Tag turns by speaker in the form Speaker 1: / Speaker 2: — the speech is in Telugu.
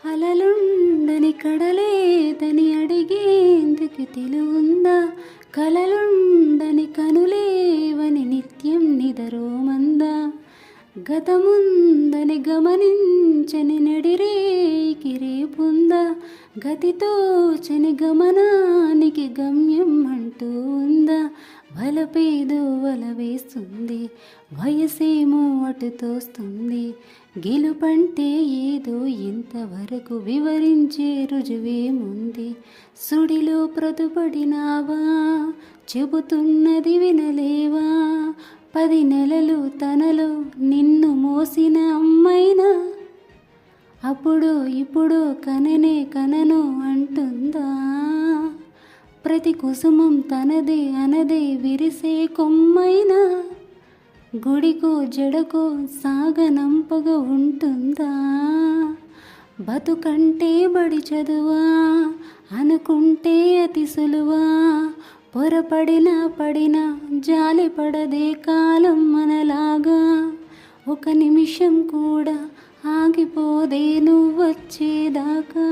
Speaker 1: అలలుండని కడలేదని అడిగేందుకు తెలివుందా? కలలుండని కనులేవని నిత్యం నిదరోమందా? గతముందని గమనించని నడిరేకి రేపుందా? గతితోచని గమనానికి గమ్యం అంటూ ఉందా? వలపేదో వల వేస్తుంది, వయసేమో అటు తోస్తుంది. గెలుపంటే ఏదో ఇంతవరకు వివరించే రుజువేముంది? సుడిలో ప్రతుపడినావా, చెబుతున్నది వినలేవా? 10 నెలలు తనలో నిన్ను మోసిన అమ్మైనా అప్పుడు ఇప్పుడు కననే కనను అంటుందా? ప్రతి కుసుమం తనదే అనదే విరిసే కొమ్మైనా గుడికో జడకో సాగనంపగా ఉంటుందా? బతుకంటే బడి చదువా అనుకుంటే అతి సులువా? పొరపడినా పడినా జాలి పడదే కాలం మనలాగా. ఒక నిమిషం కూడా ఆగిపోదే నువ్వొచ్చేదాకా.